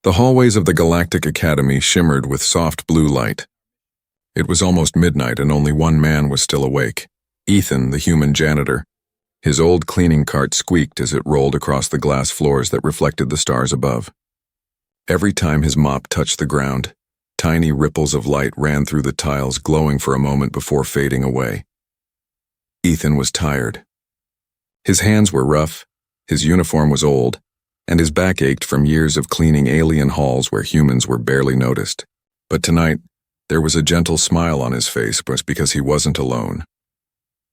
The hallways of the Galactic Academy shimmered with soft blue light. It was almost midnight and only one man was still awake. Ethan, the human janitor. His old cleaning cart squeaked as it rolled across the glass floors that reflected the stars above. Every time his mop touched the ground, tiny ripples of light ran through the tiles, glowing for a moment before fading away. Ethan was tired. His hands were rough, his uniform was old, and his back ached from years of cleaning alien halls where humans were barely noticed. But tonight, there was a gentle smile on his face because he wasn't alone.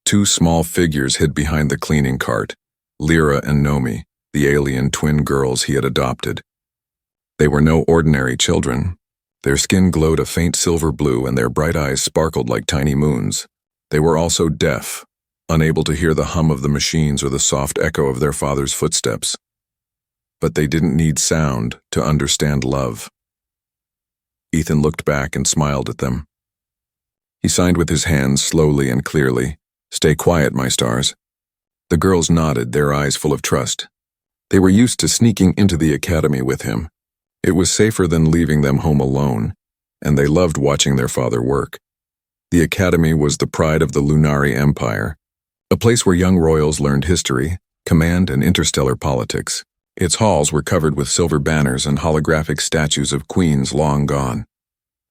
Two small figures hid behind the cleaning cart, Lyra and Nomi, the alien twin girls he had adopted. They were no ordinary children. Their skin glowed a faint silver blue and their bright eyes sparkled like tiny moons. They were also deaf, unable to hear the hum of the machines or the soft echo of their father's footsteps. But they didn't need sound to understand love. Ethan looked back and smiled at them. He signed with his hands slowly and clearly, "Stay quiet, my stars." The girls nodded, their eyes full of trust. They were used to sneaking into the academy with him. It was safer than leaving them home alone, and they loved watching their father work. The academy was the pride of the Lunari Empire, a place where young royals learned history, command, and interstellar politics. Its halls were covered with silver banners and holographic statues of queens long gone.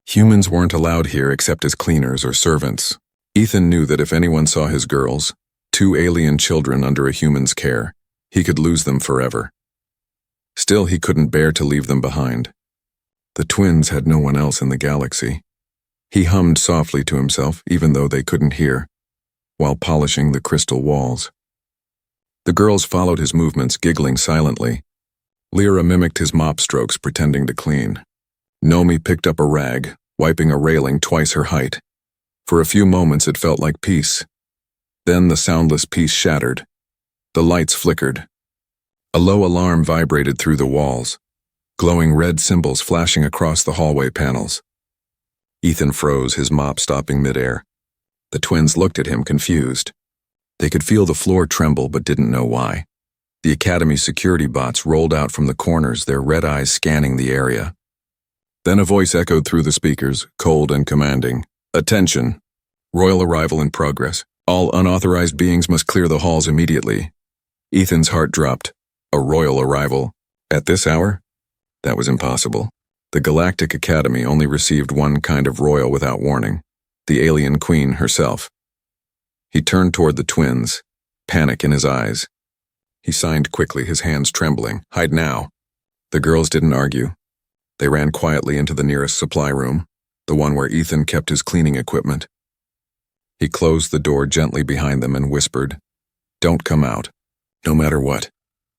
Humans weren't allowed here except as cleaners or servants. Ethan knew that if anyone saw his girls, two alien children under a human's care, he could lose them forever. Still, he couldn't bear to leave them behind. The twins had no one else in the galaxy. He hummed softly to himself, even though they couldn't hear, while polishing the crystal walls. The girls followed his movements, giggling silently. Lyra mimicked his mop strokes, pretending to clean. Nomi picked up a rag, wiping a railing twice her height. For a few moments it felt like peace. Then the soundless peace shattered. The lights flickered. A low alarm vibrated through the walls, glowing red symbols flashing across the hallway panels. Ethan froze, his mop stopping midair. The twins looked at him, confused. They could feel the floor tremble but didn't know why. The academy's security bots rolled out from the corners, their red eyes scanning the area. Then a voice echoed through the speakers, cold and commanding. "Attention! Royal arrival in progress. All unauthorized beings must clear the halls immediately." Ethan's heart dropped. A royal arrival? At this hour? That was impossible. The Galactic Academy only received one kind of royal without warning, the alien queen herself. He turned toward the twins, panic in his eyes. He signed quickly, his hands trembling. "Hide now." The girls didn't argue. They ran quietly into the nearest supply room, the one where Ethan kept his cleaning equipment. He closed the door gently behind them and whispered, "Don't come out, no matter what."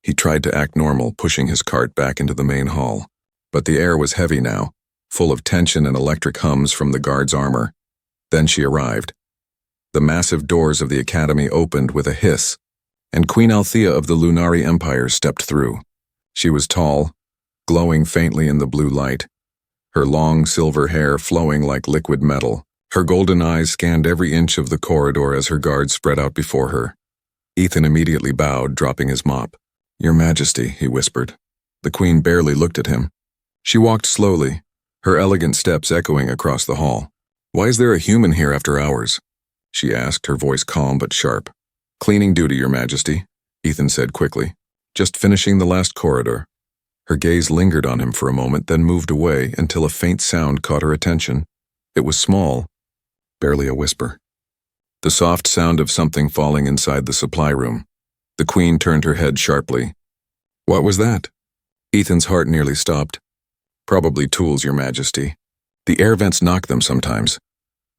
He tried to act normal, pushing his cart back into the main hall. But the air was heavy now, full of tension and electric hums from the guard's armor. Then she arrived. The massive doors of the academy opened with a hiss, and Queen Althea of the Lunari Empire stepped through. She was tall, glowing faintly in the blue light, her long silver hair flowing like liquid metal. Her golden eyes scanned every inch of the corridor as her guards spread out before her. Ethan immediately bowed, dropping his mop. "Your Majesty," he whispered. The queen barely looked at him. She walked slowly, her elegant steps echoing across the hall. "Why is there a human here after hours?" she asked, her voice calm but sharp. "Cleaning duty, Your Majesty," Ethan said quickly. "Just finishing the last corridor." Her gaze lingered on him for a moment, then moved away until a faint sound caught her attention. It was small, barely a whisper. The soft sound of something falling inside the supply room. The queen turned her head sharply. "What was that?" Ethan's heart nearly stopped. "Probably tools, Your Majesty. The air vents knock them sometimes."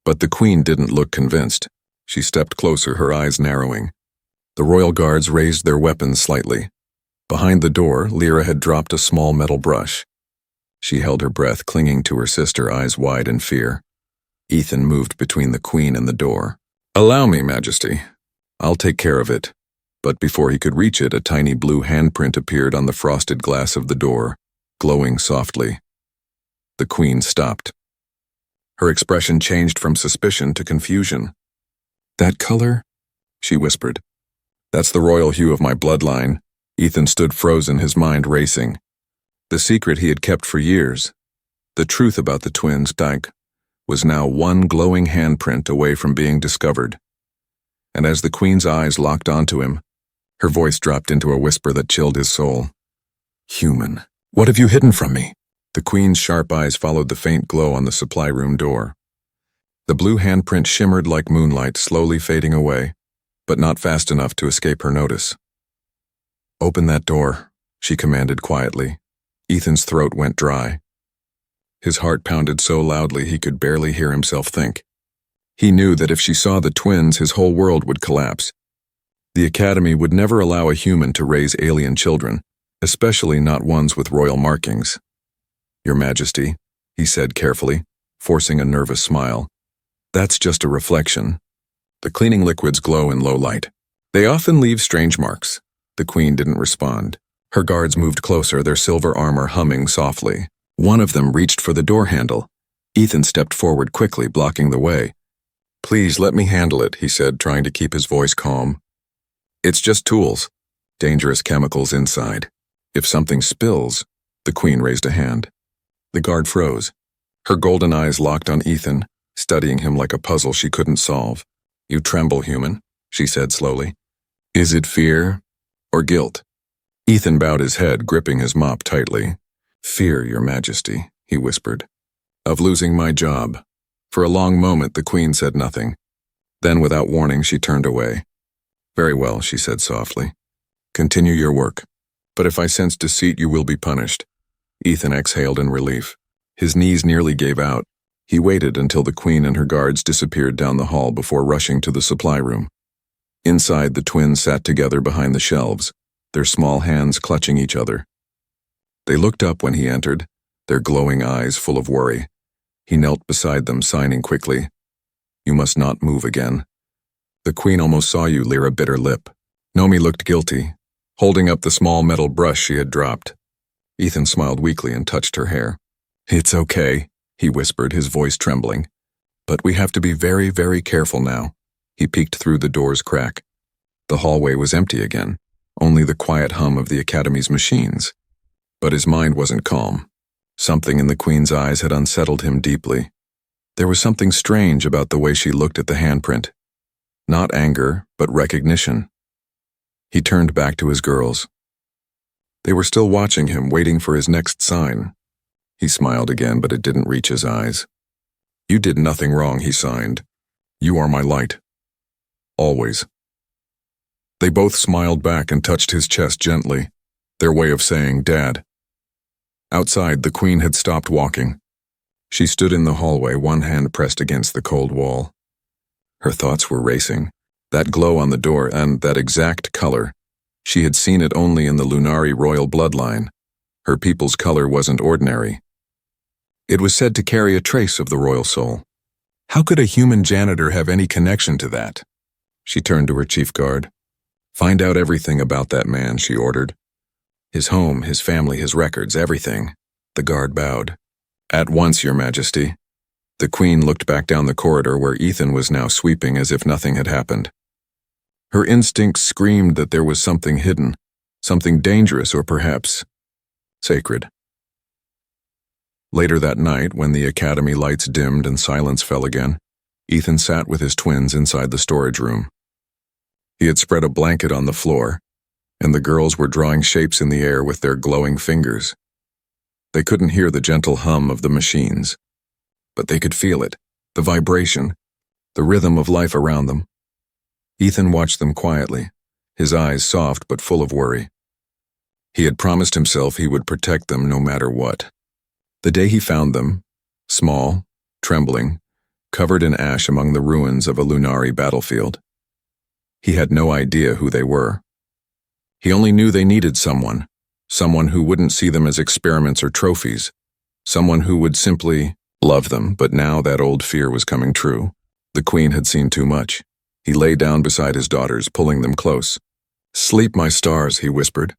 But the queen didn't look convinced. She stepped closer, her eyes narrowing. The royal guards raised their weapons slightly. Behind the door, Lyra had dropped a small metal brush. She held her breath, clinging to her sister, eyes wide in fear. Ethan moved between the queen and the door. "Allow me, Majesty. I'll take care of it." But before he could reach it, a tiny blue handprint appeared on the frosted glass of the door, glowing softly. The queen stopped. Her expression changed from suspicion to confusion. "That color?" she whispered. "That's the royal hue of my bloodline." Ethan stood frozen, his mind racing. The secret he had kept for years, the truth about the twins, Dyke, was now one glowing handprint away from being discovered. And as the Queen's eyes locked onto him, her voice dropped into a whisper that chilled his soul. Human, what have you hidden from me? The Queen's sharp eyes followed the faint glow on the supply room door. The blue handprint shimmered like moonlight, slowly fading away, but not fast enough to escape her notice. Open that door, she commanded quietly. Ethan's throat went dry. His heart pounded so loudly he could barely hear himself think. He knew that if she saw the twins, his whole world would collapse. The Academy would never allow a human to raise alien children, especially not ones with royal markings. Your Majesty, he said carefully, forcing a nervous smile. That's just a reflection. The cleaning liquids glow in low light. They often leave strange marks. The Queen didn't respond. Her guards moved closer, their silver armor humming softly. One of them reached for the door handle. Ethan stepped forward quickly, blocking the way. Please let me handle it, he said, trying to keep his voice calm. It's just tools. Dangerous chemicals inside. If something spills, the Queen raised a hand. The guard froze. Her golden eyes locked on Ethan, studying him like a puzzle she couldn't solve. You tremble, human, she said slowly. Is it fear or guilt? Ethan bowed his head, gripping his mop tightly. Fear, Your Majesty, he whispered. Of losing my job. For a long moment, the Queen said nothing. Then, without warning, she turned away. Very well, she said softly. Continue your work. But if I sense deceit, you will be punished. Ethan exhaled in relief. His knees nearly gave out. He waited until the Queen and her guards disappeared down the hall before rushing to the supply room. Inside, the twins sat together behind the shelves, their small hands clutching each other. They looked up when he entered, their glowing eyes full of worry. He knelt beside them, signing quickly. You must not move again. The Queen almost saw you leer a bitter lip. Nomi looked guilty, holding up the small metal brush she had dropped. Ethan smiled weakly and touched her hair. It's okay, he whispered, his voice trembling. But we have to be very, very careful now. He peeked through the door's crack. The hallway was empty again, only the quiet hum of the Academy's machines. But his mind wasn't calm. Something in the Queen's eyes had unsettled him deeply. There was something strange about the way she looked at the handprint. Not anger, but recognition. He turned back to his girls. They were still watching him, waiting for his next sign. He smiled again, but it didn't reach his eyes. You did nothing wrong, he signed. You are my light. Always. They both smiled back and touched his chest gently, their way of saying, Dad. Outside, the Queen had stopped walking. She stood in the hallway, one hand pressed against the cold wall. Her thoughts were racing. That glow on the door and that exact color. She had seen it only in the Lunari royal bloodline. Her people's color wasn't ordinary. It was said to carry a trace of the royal soul. How could a human janitor have any connection to that? She turned to her chief guard. Find out everything about that man, she ordered. His home, his family, his records, everything. The guard bowed. At once, Your Majesty. The Queen looked back down the corridor where Ethan was now sweeping as if nothing had happened. Her instincts screamed that there was something hidden, something dangerous or perhaps sacred. Later that night, when the Academy lights dimmed and silence fell again, Ethan sat with his twins inside the storage room. He had spread a blanket on the floor, and the girls were drawing shapes in the air with their glowing fingers. They couldn't hear the gentle hum of the machines, but they could feel it, the vibration, the rhythm of life around them. Ethan watched them quietly, his eyes soft but full of worry. He had promised himself he would protect them no matter what. The day he found them, small, trembling, covered in ash among the ruins of a Lunari battlefield. He had no idea who they were. He only knew they needed someone who wouldn't see them as experiments or trophies, someone who would simply love them, but now that old fear was coming true. The Queen had seen too much. He lay down beside his daughters, pulling them close. Sleep, my stars, he whispered.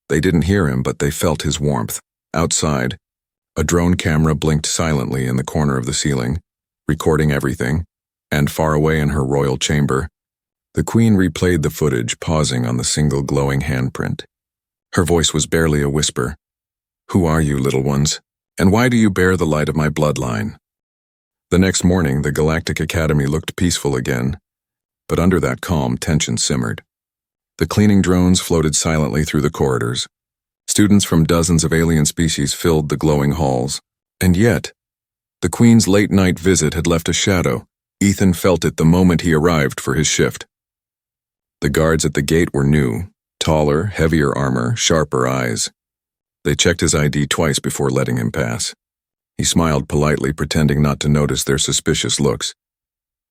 They didn't hear him, but they felt his warmth. Outside, a drone camera blinked silently in the corner of the ceiling, recording everything, and far away in her royal chamber, the Queen replayed the footage, pausing on the single glowing handprint. Her voice was barely a whisper. Who are you, little ones? And why do you bear the light of my bloodline? The next morning, the Galactic Academy looked peaceful again, but under that calm, tension simmered. The cleaning drones floated silently through the corridors. Students from dozens of alien species filled the glowing halls. And yet, the Queen's late-night visit had left a shadow. Ethan felt it the moment he arrived for his shift. The guards at the gate were new, taller, heavier armor, sharper eyes. They checked his ID twice before letting him pass. He smiled politely, pretending not to notice their suspicious looks.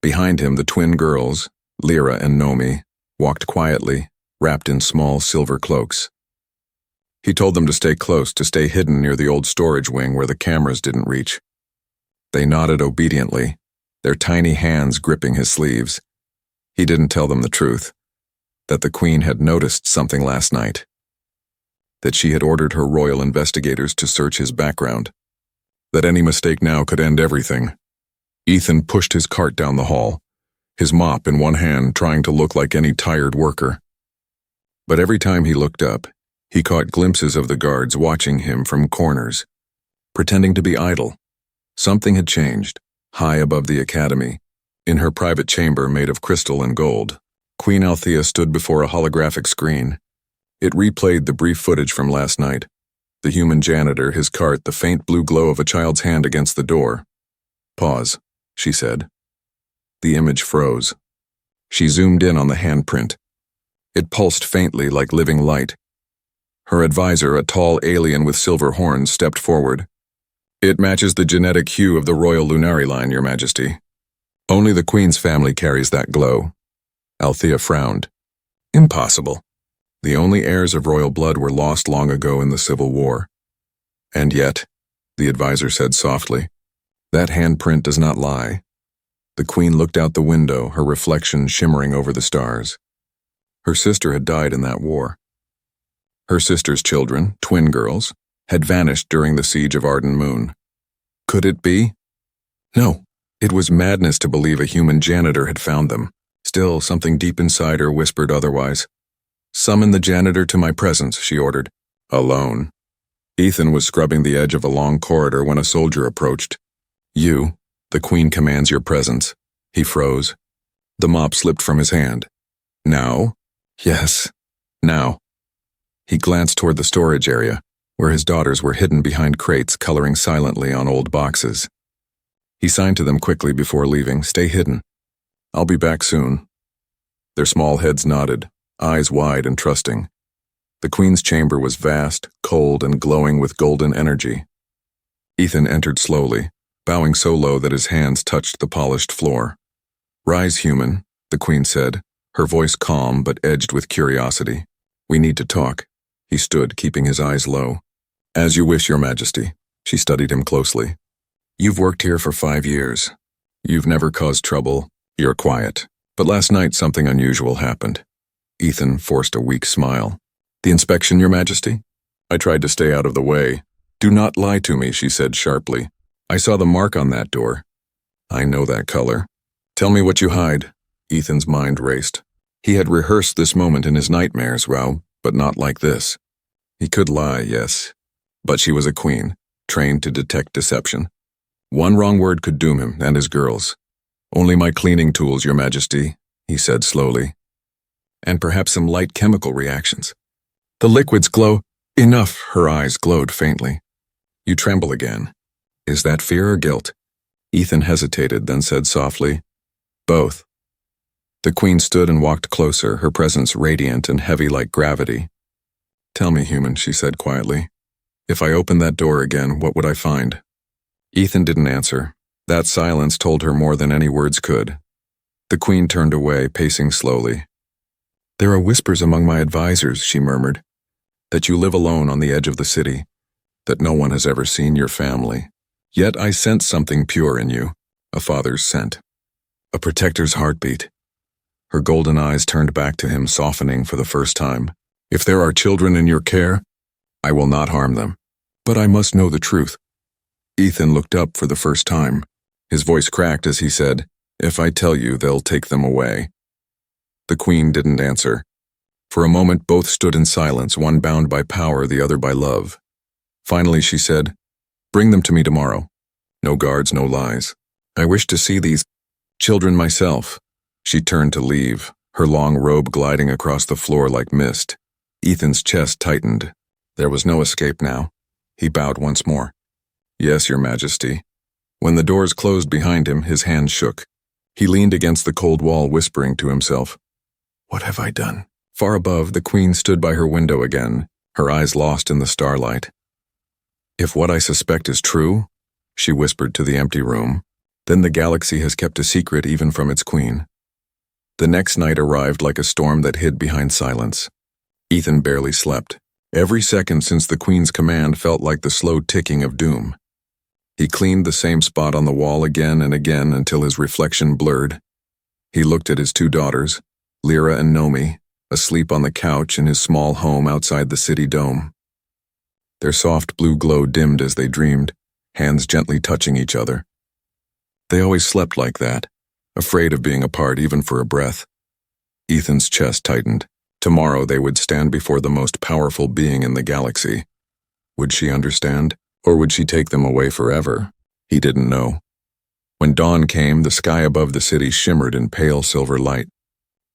Behind him, the twin girls, Lyra and Nomi, walked quietly, wrapped in small silver cloaks. He told them to stay close, to stay hidden near the old storage wing where the cameras didn't reach. They nodded obediently, their tiny hands gripping his sleeves. He didn't tell them the truth, that the Queen had noticed something last night, that she had ordered her royal investigators to search his background, that any mistake now could end everything. Ethan pushed his cart down the hall, his mop in one hand, trying to look like any tired worker. But every time he looked up, he caught glimpses of the guards watching him from corners, pretending to be idle. Something had changed. High above the academy, in her private chamber made of crystal and gold, Queen Althea stood before a holographic screen. It replayed the brief footage from last night. The human janitor, his cart, the faint blue glow of a child's hand against the door. "Pause," she said. The image froze. She zoomed in on the handprint. It pulsed faintly like living light. Her advisor, a tall alien with silver horns, stepped forward. "It matches the genetic hue of the royal Lunari line, Your Majesty. Only the Queen's family carries that glow." Althea frowned. "Impossible. The only heirs of royal blood were lost long ago in the Civil War. And yet," the advisor said softly, "that handprint does not lie." The Queen looked out the window, her reflection shimmering over the stars. Her sister had died in that war. Her sister's children, twin girls, had vanished during the siege of Arden Moon. Could it be? No, it was madness to believe a human janitor had found them. Still, something deep inside her whispered otherwise. "Summon the janitor to my presence," she ordered. Alone. Ethan was scrubbing the edge of a long corridor when a soldier approached. "You, the Queen commands your presence." He froze. The mop slipped from his hand. "Now?" "Yes, now." He glanced toward the storage area, where his daughters were hidden behind crates coloring silently on old boxes. He signed to them quickly before leaving, "Stay hidden. I'll be back soon." Their small heads nodded, eyes wide and trusting. The Queen's chamber was vast, cold, and glowing with golden energy. Ethan entered slowly, bowing so low that his hands touched the polished floor. "Rise, human," the Queen said, her voice calm but edged with curiosity. "We need to talk." He stood, keeping his eyes low. "As you wish, Your Majesty." She studied him closely. "You've worked here for 5 years. You've never caused trouble. You're quiet. But last night something unusual happened." Ethan forced a weak smile. "The inspection, Your Majesty?" "I tried to stay out of the way." "Do not lie to me," she said sharply. "I saw the mark on that door." "I know that color." "Tell me what you hide." Ethan's mind raced. He had rehearsed this moment in his nightmares, but not like this. He could lie, yes, but she was a queen, trained to detect deception. One wrong word could doom him and his girls. "Only my cleaning tools, Your Majesty," he said slowly. "And perhaps some light chemical reactions." "The liquids glow." "Enough," her eyes glowed faintly. "You tremble again. Is that fear or guilt?" Ethan hesitated, then said softly, "Both." The Queen stood and walked closer, her presence radiant and heavy like gravity. "Tell me, human," she said quietly. "If I opened that door again, what would I find?" Ethan didn't answer. That silence told her more than any words could. The Queen turned away, pacing slowly. "There are whispers among my advisors," she murmured, "that you live alone on the edge of the city, that no one has ever seen your family. Yet I sense something pure in you, a father's scent, a protector's heartbeat." Her golden eyes turned back to him, softening for the first time. "If there are children in your care, I will not harm them. But I must know the truth." Ethan looked up for the first time. His voice cracked as he said, "If I tell you, they'll take them away." The Queen didn't answer. For a moment both stood in silence, one bound by power, the other by love. Finally, she said, "Bring them to me tomorrow. No guards, no lies. I wish to see these children myself." She turned to leave, her long robe gliding across the floor like mist. Ethan's chest tightened. There was no escape now. He bowed once more. "Yes, Your Majesty." When the doors closed behind him, his hands shook. He leaned against the cold wall, whispering to himself, "What have I done?" Far above, the Queen stood by her window again, her eyes lost in the starlight. "If what I suspect is true," she whispered to the empty room, "then the galaxy has kept a secret even from its queen." The next night arrived like a storm that hid behind silence. Ethan barely slept. Every second since the Queen's command felt like the slow ticking of doom. He cleaned the same spot on the wall again and again until his reflection blurred. He looked at his two daughters, Lyra and Nomi, asleep on the couch in his small home outside the city dome. Their soft blue glow dimmed as they dreamed, hands gently touching each other. They always slept like that, afraid of being apart even for a breath. Ethan's chest tightened. Tomorrow they would stand before the most powerful being in the galaxy. Would she understand, or would she take them away forever? He didn't know. When dawn came, the sky above the city shimmered in pale silver light.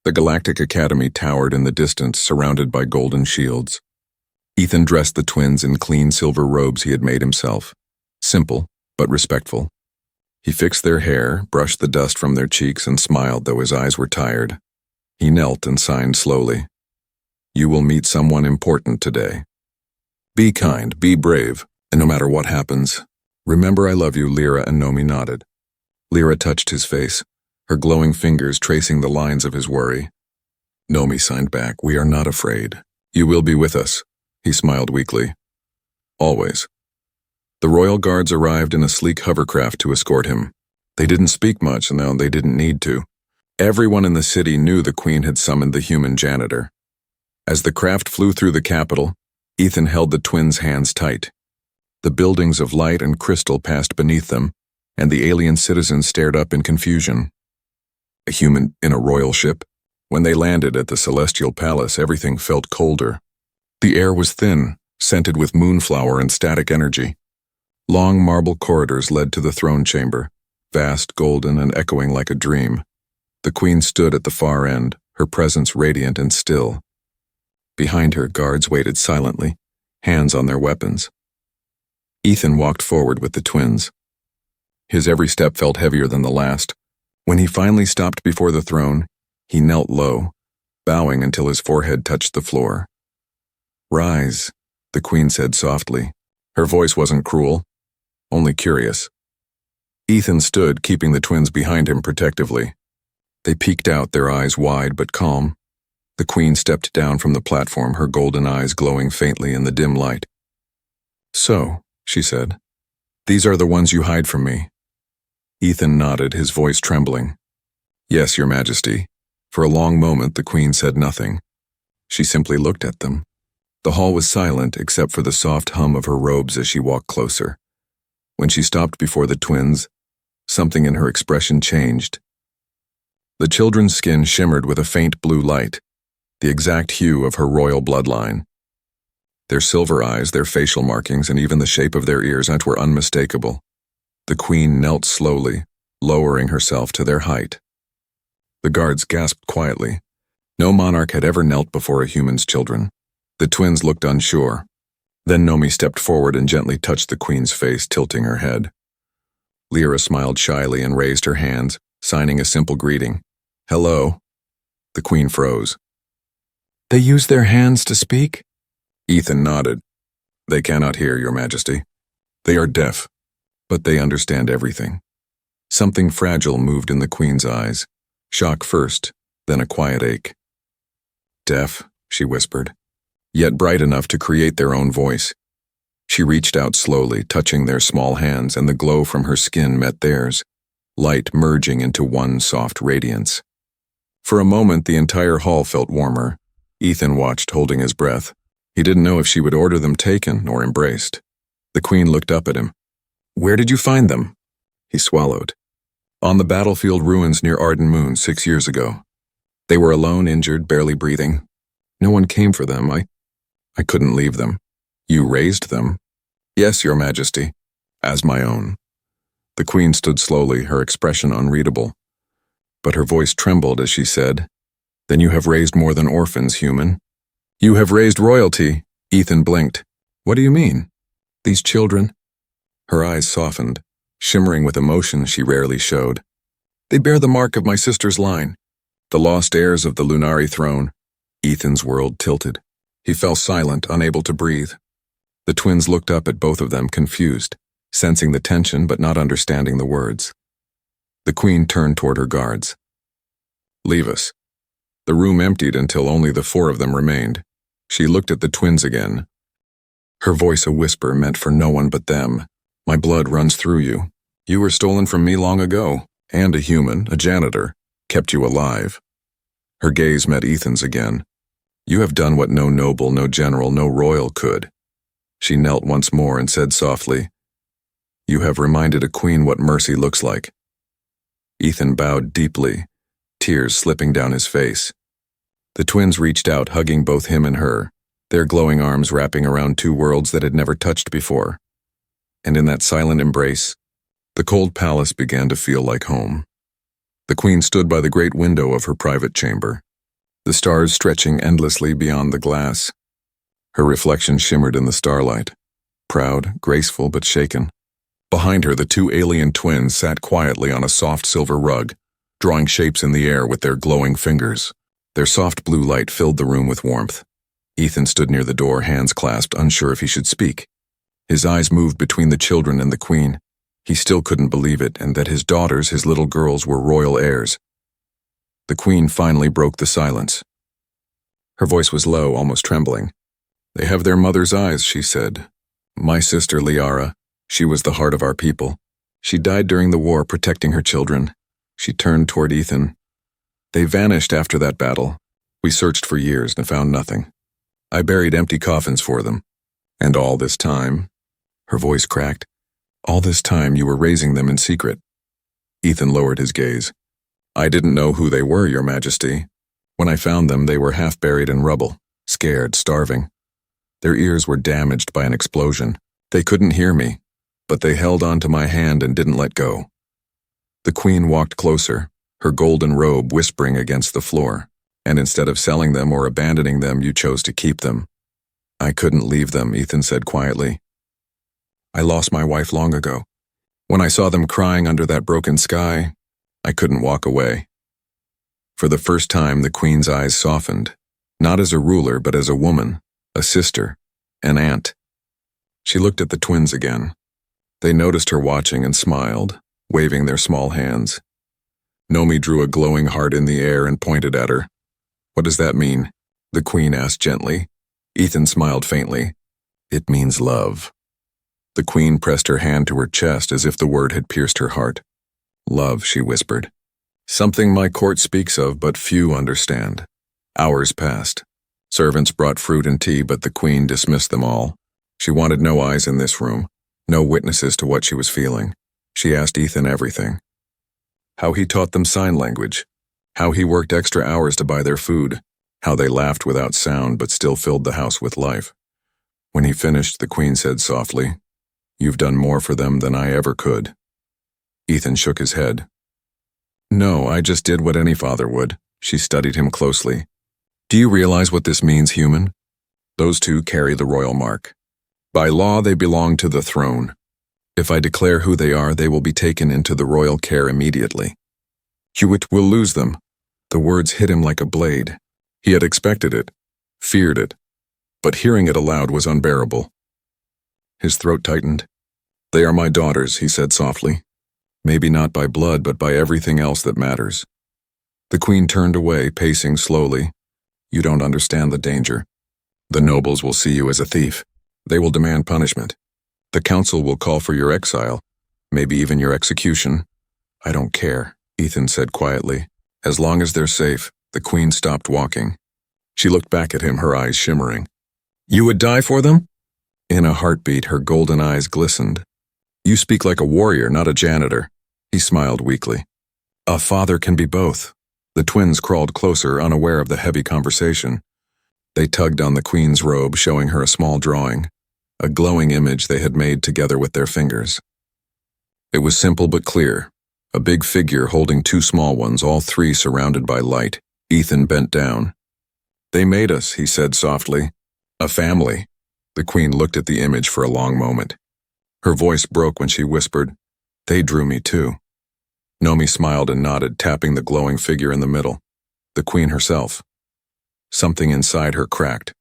The Galactic Academy towered in the distance, surrounded by golden shields. Ethan dressed the twins in clean silver robes he had made himself. Simple, but respectful. He fixed their hair, brushed the dust from their cheeks, and smiled, though his eyes were tired. He knelt and signed slowly. "You will meet someone important today. Be kind, be brave, and no matter what happens, remember I love you." Lyra and Nomi nodded. Lyra touched his face, her glowing fingers tracing the lines of his worry. Nomi signed back, "We are not afraid. You will be with us." He smiled weakly. "Always." The royal guards arrived in a sleek hovercraft to escort him. They didn't speak much, and they didn't need to. Everyone in the city knew the Queen had summoned the human janitor. As the craft flew through the capital, Ethan held the twins' hands tight. The buildings of light and crystal passed beneath them, and the alien citizens stared up in confusion. A human in a royal ship? When they landed at the celestial palace, everything felt colder. The air was thin, scented with moonflower and static energy. Long marble corridors led to the throne chamber, vast, golden, and echoing like a dream. The Queen stood at the far end, her presence radiant and still. Behind her, guards waited silently, hands on their weapons. Ethan walked forward with the twins. His every step felt heavier than the last. When he finally stopped before the throne, he knelt low, bowing until his forehead touched the floor. "Rise," the Queen said softly. Her voice wasn't cruel, only curious. Ethan stood, keeping the twins behind him protectively. They peeked out, their eyes wide but calm. The Queen stepped down from the platform, her golden eyes glowing faintly in the dim light. "So," she said, "these are the ones you hide from me." Ethan nodded, his voice trembling. "Yes, Your Majesty." For a long moment, the Queen said nothing. She simply looked at them. The hall was silent except for the soft hum of her robes as she walked closer. When she stopped before the twins, something in her expression changed. The children's skin shimmered with a faint blue light, the exact hue of her royal bloodline. Their silver eyes, their facial markings, and even the shape of their ears were unmistakable. The Queen knelt slowly, lowering herself to their height. The guards gasped quietly. No monarch had ever knelt before a human's children. The twins looked unsure. Then Nomi stepped forward and gently touched the Queen's face, tilting her head. Lyra smiled shyly and raised her hands, signing a simple greeting. "Hello." The Queen froze. "They use their hands to speak?" Ethan nodded. "They cannot hear, Your Majesty. They are deaf, but they understand everything." Something fragile moved in the Queen's eyes. Shock first, then a quiet ache. "Deaf," she whispered, "yet bright enough to create their own voice." She reached out slowly, touching their small hands, and the glow from her skin met theirs, light merging into one soft radiance. For a moment, the entire hall felt warmer. Ethan watched, holding his breath. He didn't know if she would order them taken or embraced. The Queen looked up at him. "Where did you find them?" He swallowed. "On the battlefield ruins near Arden Moon 6 years ago. They were alone, injured, barely breathing. No one came for them. I couldn't leave them." "You raised them?" Yes, your majesty. As my own. The queen stood slowly, her expression unreadable. But her voice trembled as she said, Then you have raised more than orphans, human. You have raised royalty. Ethan blinked. What do you mean? These children? Her eyes softened, shimmering with emotion she rarely showed. They bear the mark of my sister's line, the lost heirs of the Lunari throne. Ethan's world tilted. He fell silent, unable to breathe. The twins looked up at both of them, confused, sensing the tension but not understanding the words. The queen turned toward her guards. Leave us. The room emptied until only the four of them remained. She looked at the twins again. Her voice a whisper meant for no one but them. My blood runs through you. You were stolen from me long ago, and a human, a janitor, kept you alive. Her gaze met Ethan's again. You have done what no noble, no general, no royal could. She knelt once more and said softly, You have reminded a queen what mercy looks like. Ethan bowed deeply, tears slipping down his face. The twins reached out, hugging both him and her, their glowing arms wrapping around two worlds that had never touched before. And in that silent embrace, the cold palace began to feel like home. The queen stood by the great window of her private chamber, the stars stretching endlessly beyond the glass. Her reflection shimmered in the starlight, proud, graceful, but shaken. Behind her, the two alien twins sat quietly on a soft silver rug, drawing shapes in the air with their glowing fingers. Their soft blue light filled the room with warmth. Ethan stood near the door, hands clasped, unsure if he should speak. His eyes moved between the children and the queen. He still couldn't believe it, and that his daughters, his little girls, were royal heirs. The queen finally broke the silence. Her voice was low, almost trembling. They have their mother's eyes, she said. My sister Liara, she was the heart of our people. She died during the war, protecting her children. She turned toward Ethan. They vanished after that battle. We searched for years and found nothing. I buried empty coffins for them. And all this time, her voice cracked, all this time you were raising them in secret. Ethan lowered his gaze. I didn't know who they were, your majesty. When I found them, they were half buried in rubble, scared, starving. Their ears were damaged by an explosion. They couldn't hear me, but they held onto my hand and didn't let go. The queen walked closer, her golden robe whispering against the floor, and instead of selling them or abandoning them, you chose to keep them. I couldn't leave them, Ethan said quietly. I lost my wife long ago. When I saw them crying under that broken sky, I couldn't walk away. For the first time, the queen's eyes softened, not as a ruler, but as a woman, a sister, an aunt. She looked at the twins again. They noticed her watching and smiled, waving their small hands. Nomi drew a glowing heart in the air and pointed at her. What does that mean? The queen asked gently. Ethan smiled faintly. It means love. The queen pressed her hand to her chest as if the word had pierced her heart. Love, she whispered. Something my court speaks of, but few understand. Hours passed. Servants brought fruit and tea, but the queen dismissed them all. She wanted no eyes in this room, no witnesses to what she was feeling. She asked Ethan everything. How he taught them sign language, how he worked extra hours to buy their food, how they laughed without sound but still filled the house with life. When he finished, the queen said softly, You've done more for them than I ever could. Ethan shook his head. No, I just did what any father would. She studied him closely. Do you realize what this means, human? Those two carry the royal mark. By law, they belong to the throne. If I declare who they are, they will be taken into the royal care immediately. Hewitt will lose them. The words hit him like a blade. He had expected it, feared it, but hearing it aloud was unbearable. His throat tightened. They are my daughters, he said softly. Maybe not by blood, but by everything else that matters. The queen turned away, pacing slowly. You don't understand the danger. The nobles will see you as a thief. They will demand punishment. The council will call for your exile, maybe even your execution. I don't care, Ethan said quietly. As long as they're safe. The queen stopped walking. She looked back at him, her eyes shimmering. You would die for them? In a heartbeat, her golden eyes glistened. You speak like a warrior, not a janitor. He smiled weakly. A father can be both. The twins crawled closer, unaware of the heavy conversation. They tugged on the queen's robe, showing her a small drawing. a glowing image they had made together with their fingers. It was simple but clear, a big figure holding two small ones, all three surrounded by light. Ethan bent down. "They made us," he said softly. "A family." The Queen looked at the image for a long moment. Her voice broke when she whispered, "They drew me too." Nomi smiled and nodded, tapping the glowing figure in the middle. The Queen herself. Something inside her cracked.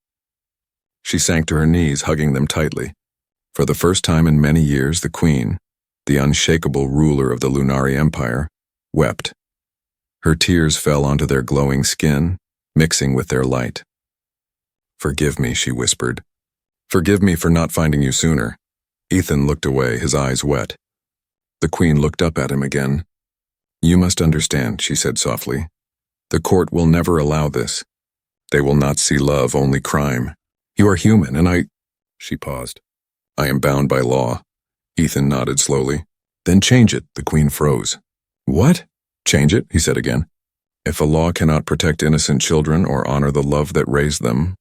She sank to her knees, hugging them tightly. For the first time in many years, the Queen, the unshakable ruler of the Lunari Empire, wept. Her tears fell onto their glowing skin, mixing with their light. "Forgive me," she whispered. "Forgive me for not finding you sooner." Ethan looked away, his eyes wet. The Queen looked up at him again. "You must understand," she said softly. "The court will never allow this. They will not see love, only crime. You are human, and I—" She paused. "I am bound by law." Ethan nodded slowly. "Then change it." The Queen froze. "What?" "Change it," he said again. "If a law cannot protect innocent children or honor the love that raised them,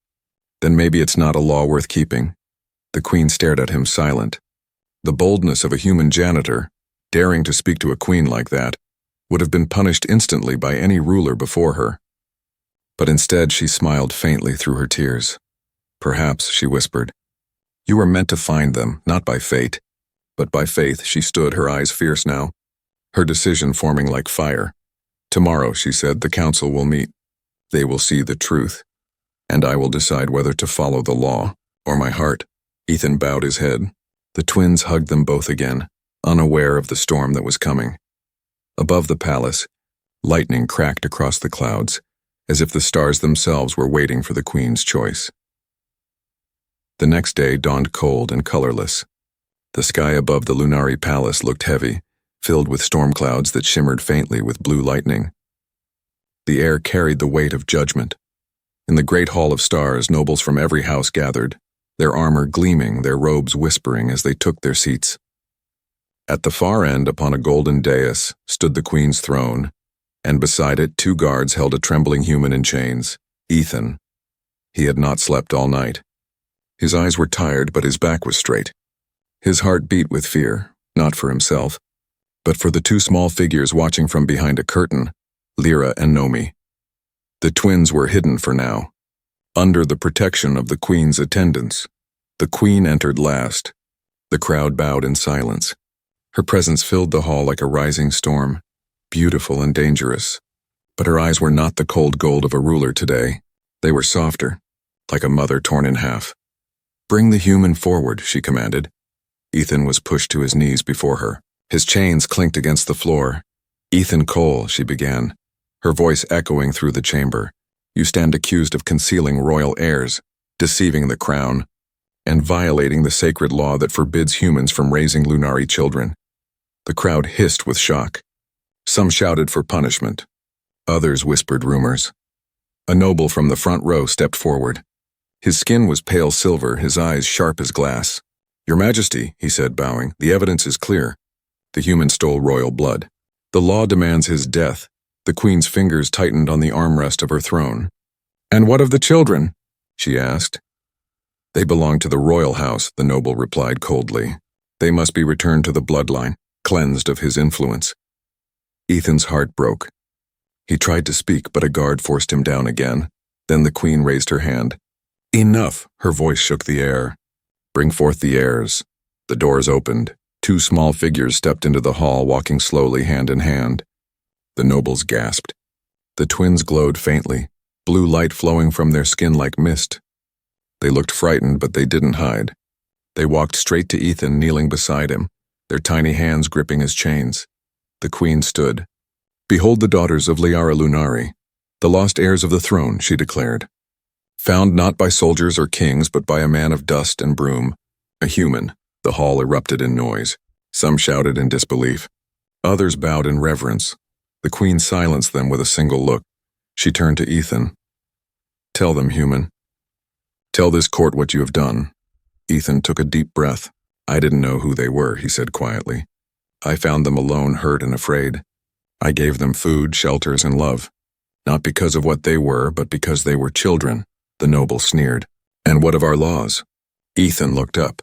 then maybe it's not a law worth keeping." The Queen stared at him, silent. The boldness of a human janitor, daring to speak to a queen like that, would have been punished instantly by any ruler before her. But instead she smiled faintly through her tears. "Perhaps," she whispered. "You were meant to find them, not by fate, but by faith." She stood, her eyes fierce now, her decision forming like fire. "Tomorrow," she said, "the council will meet. They will see the truth, and I will decide whether to follow the law or my heart." Ethan bowed his head. The twins hugged them both again, unaware of the storm that was coming. Above the palace, lightning cracked across the clouds, as if the stars themselves were waiting for the Queen's choice. The next day dawned cold and colorless. The sky above the Lunari Palace looked heavy, filled with storm clouds that shimmered faintly with blue lightning. The air carried the weight of judgment. In the great hall of stars, nobles from every house gathered, their armor gleaming, their robes whispering as they took their seats. At the far end, upon a golden dais, stood the Queen's throne, and beside it 2 guards held a trembling human in chains, Ethan. He had not slept all night. His eyes were tired, but his back was straight. His heart beat with fear, not for himself, but for the 2 small figures watching from behind a curtain, Lyra and Nomi. The twins were hidden for now, under the protection of the Queen's attendants. The Queen entered last. The crowd bowed in silence. Her presence filled the hall like a rising storm, beautiful and dangerous. But her eyes were not the cold gold of a ruler today. They were softer, like a mother torn in half. "Bring the human forward," she commanded. Ethan was pushed to his knees before her. His chains clinked against the floor. "Ethan Cole," she began, her voice echoing through the chamber. "You stand accused of concealing royal heirs, deceiving the crown, and violating the sacred law that forbids humans from raising Lunari children." The crowd hissed with shock. Some shouted for punishment. Others whispered rumors. A noble from the front row stepped forward. His skin was pale silver, his eyes sharp as glass. "Your Majesty," he said, bowing, "the evidence is clear. The human stole royal blood. The law demands his death." The Queen's fingers tightened on the armrest of her throne. "And what of the children?" she asked. "They belong to the royal house," the noble replied coldly. "They must be returned to the bloodline, cleansed of his influence." Ethan's heart broke. He tried to speak, but a guard forced him down again. Then the Queen raised her hand. "Enough!" Her voice shook the air. "Bring forth the heirs." The doors opened. 2 small figures stepped into the hall, walking slowly, hand in hand. The nobles gasped. The twins glowed faintly, blue light flowing from their skin like mist. They looked frightened, but they didn't hide. They walked straight to Ethan, kneeling beside him, their tiny hands gripping his chains. The Queen stood. "Behold the daughters of Liara Lunari, the lost heirs of the throne," she declared. "Found not by soldiers or kings, but by a man of dust and broom, a human." The hall erupted in noise. Some shouted in disbelief. Others bowed in reverence. The Queen silenced them with a single look. She turned to Ethan. "Tell them, human. Tell this court what you have done." Ethan took a deep breath. "I didn't know who they were," he said quietly. "I found them alone, hurt and afraid. I gave them food, shelters, and love. Not because of what they were, but because they were children." The noble sneered. "And what of our laws?" Ethan looked up.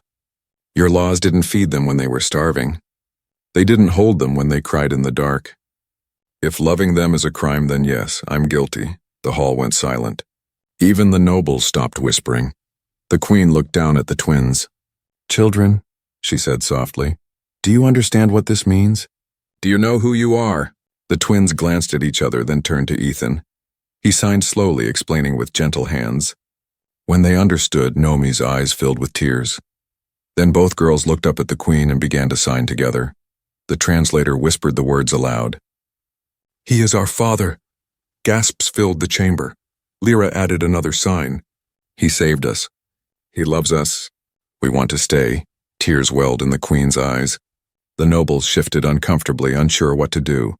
Your laws didn't feed them when they were starving. They didn't hold them when they cried in the dark. If loving them is a crime, then yes, I'm guilty. The hall went silent. Even the nobles stopped whispering. The queen looked down at the twins. Children, she said softly, do you understand what this means? Do you know who you are? The twins glanced at each other, then turned to Ethan. He signed slowly, explaining with gentle hands. When they understood, Nomi's eyes filled with tears. Then both girls looked up at the queen and began to sign together. The translator whispered the words aloud. He is our father. Gasps filled the chamber. Lyra added another sign. He saved us. He loves us. We want to stay. Tears welled in the queen's eyes. The nobles shifted uncomfortably, unsure what to do.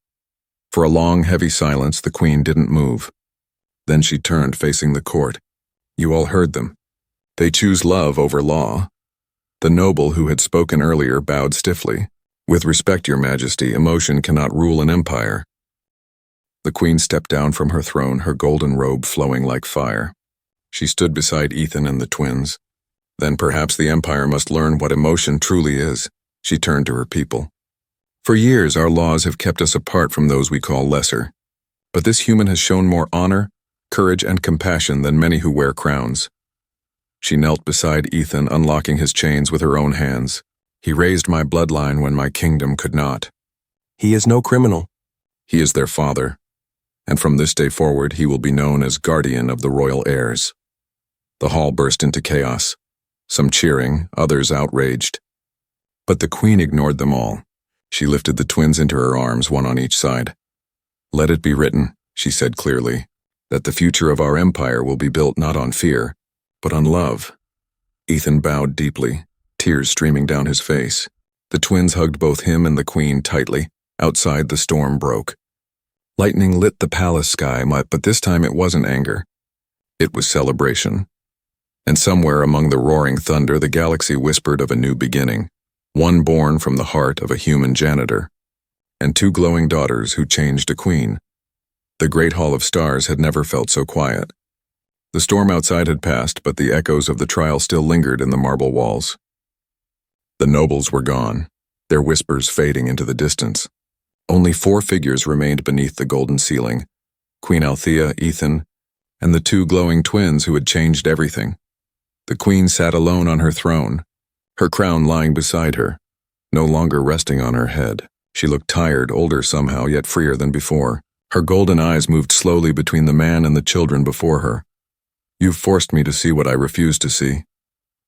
For a long, heavy silence, the queen didn't move. Then she turned, facing the court. You all heard them. They choose love over law. The noble who had spoken earlier bowed stiffly. With respect, Your Majesty, emotion cannot rule an empire. The queen stepped down from her throne, her golden robe flowing like fire. She stood beside Ethan and the twins. Then perhaps the empire must learn what emotion truly is. She turned to her people. For years, our laws have kept us apart from those we call lesser. But this human has shown more honor, courage, and compassion than many who wear crowns. She knelt beside Ethan, unlocking his chains with her own hands. He raised my bloodline when my kingdom could not. He is no criminal. He is their father. And from this day forward, he will be known as guardian of the royal heirs. The hall burst into chaos. Some cheering, others outraged. But the queen ignored them all. She lifted the twins into her arms, one on each side. Let it be written, she said clearly, that the future of our empire will be built not on fear, but on love. Ethan bowed deeply, tears streaming down his face. The twins hugged both him and the queen tightly. Outside, the storm broke. Lightning lit the palace sky, but this time it wasn't anger. It was celebration. And somewhere among the roaring thunder, the galaxy whispered of a new beginning, one born from the heart of a human janitor, and two glowing daughters who changed a queen. The great hall of stars had never felt so quiet. The storm outside had passed, but the echoes of the trial still lingered in the marble walls. The nobles were gone, their whispers fading into the distance. Only 4 figures remained beneath the golden ceiling: Queen Althea, Ethan, and the 2 glowing twins who had changed everything. The queen sat alone on her throne, her crown lying beside her, no longer resting on her head. She looked tired, older somehow, yet freer than before. Her golden eyes moved slowly between the man and the children before her. You've forced me to see what I refuse to see,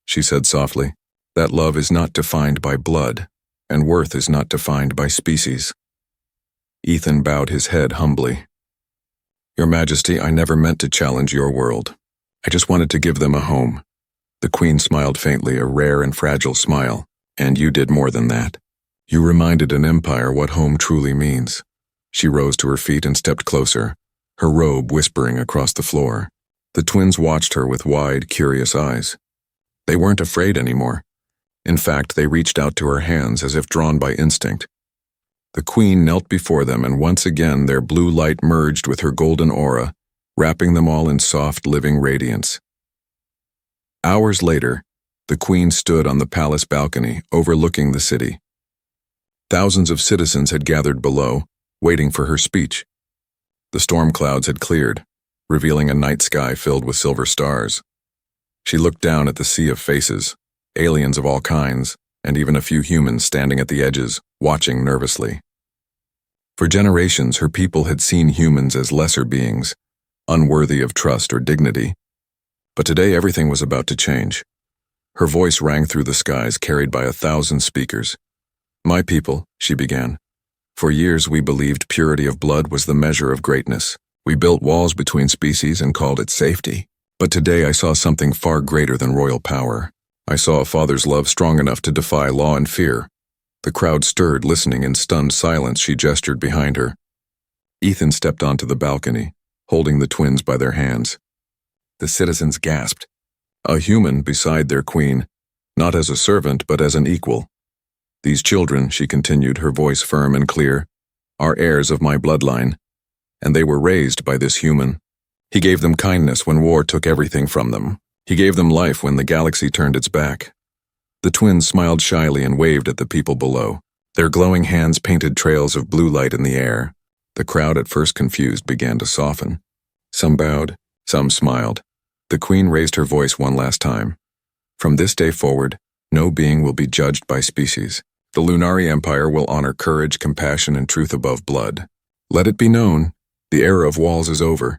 she said softly. That love is not defined by blood, and worth is not defined by species. Ethan bowed his head humbly. Your Majesty, I never meant to challenge your world. I just wanted to give them a home. The queen smiled faintly, a rare and fragile smile. And you did more than that. You reminded an empire what home truly means. She rose to her feet and stepped closer, her robe whispering across the floor. The twins watched her with wide, curious eyes. They weren't afraid anymore. In fact, they reached out to her hands as if drawn by instinct. The queen knelt before them, and once again their blue light merged with her golden aura, wrapping them all in soft, living radiance. Hours later, the queen stood on the palace balcony, overlooking the city. Thousands of citizens had gathered below, waiting for her speech. The storm clouds had cleared, revealing a night sky filled with silver stars. She looked down at the sea of faces, aliens of all kinds, and even a few humans standing at the edges, watching nervously. For generations, her people had seen humans as lesser beings, unworthy of trust or dignity. But today everything was about to change. Her voice rang through the skies, carried by 1,000 speakers. My people, she began. For years we believed purity of blood was the measure of greatness. We built walls between species and called it safety. But today I saw something far greater than royal power. I saw a father's love strong enough to defy law and fear. The crowd stirred, listening in stunned silence. She gestured behind her. Ethan stepped onto the balcony, holding the twins by their hands. The citizens gasped. A human beside their queen, not as a servant but as an equal. These children, she continued, her voice firm and clear, are heirs of my bloodline, and they were raised by this human. He gave them kindness when war took everything from them. He gave them life when the galaxy turned its back. The twins smiled shyly and waved at the people below. Their glowing hands painted trails of blue light in the air. The crowd, at first confused, began to soften. Some bowed, some smiled. The queen raised her voice one last time. From this day forward, no being will be judged by species. The Lunari Empire will honor courage, compassion, and truth above blood. Let it be known, the era of walls is over.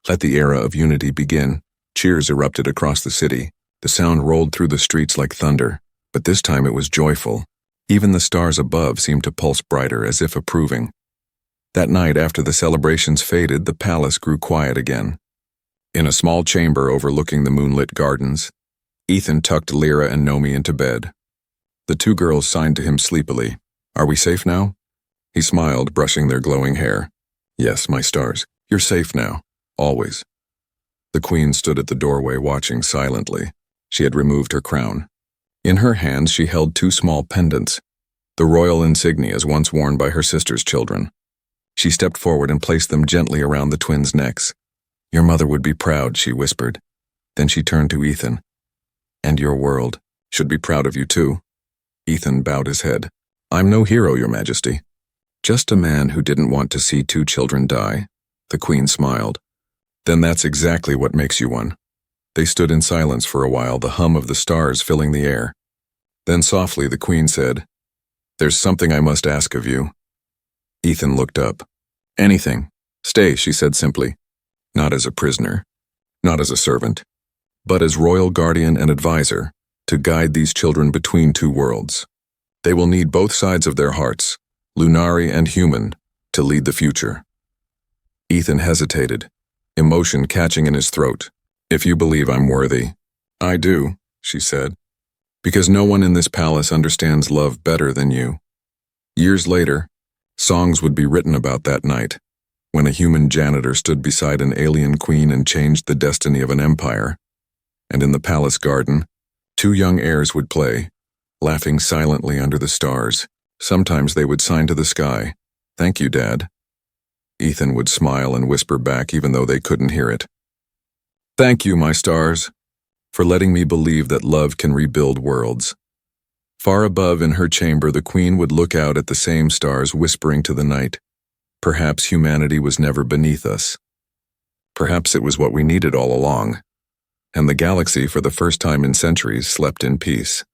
Let the era of unity begin. Cheers erupted across the city. The sound rolled through the streets like thunder, but this time it was joyful. Even the stars above seemed to pulse brighter, as if approving. That night, after the celebrations faded, the palace grew quiet again. In a small chamber overlooking the moonlit gardens, Ethan tucked Lyra and Nomi into bed. The two girls signed to him sleepily. "Are we safe now?" He smiled, brushing their glowing hair. "Yes, my stars. You're safe now. Always." The queen stood at the doorway, watching silently. She had removed her crown. In her hands she held two small pendants, the royal insignias once worn by her sister's children. She stepped forward and placed them gently around the twins' necks. "Your mother would be proud," she whispered. Then she turned to Ethan. "And your world should be proud of you too." Ethan bowed his head. "I'm no hero, Your Majesty. Just a man who didn't want to see two children die." The queen smiled. "Then that's exactly what makes you one." They stood in silence for a while, the hum of the stars filling the air. Then softly the queen said, "There's something I must ask of you." Ethan looked up. "Anything. Stay," she said simply. "Not as a prisoner, not as a servant, but as royal guardian and advisor, to guide these children between two worlds. They will need both sides of their hearts, Lunari and human, to lead the future." Ethan hesitated, emotion catching in his throat. "If you believe I'm worthy." "I do," she said, "because no one in this palace understands love better than you." Years later, songs would be written about that night, when a human janitor stood beside an alien queen and changed the destiny of an empire. And in the palace garden, two young heirs would play, laughing silently under the stars. Sometimes they would sign to the sky, "Thank you, Dad." Ethan would smile and whisper back even though they couldn't hear it. "Thank you, my stars, for letting me believe that love can rebuild worlds." Far above in her chamber, the queen would look out at the same stars, whispering to the night, "Perhaps humanity was never beneath us. Perhaps it was what we needed all along." And the galaxy, for the first time in centuries, slept in peace.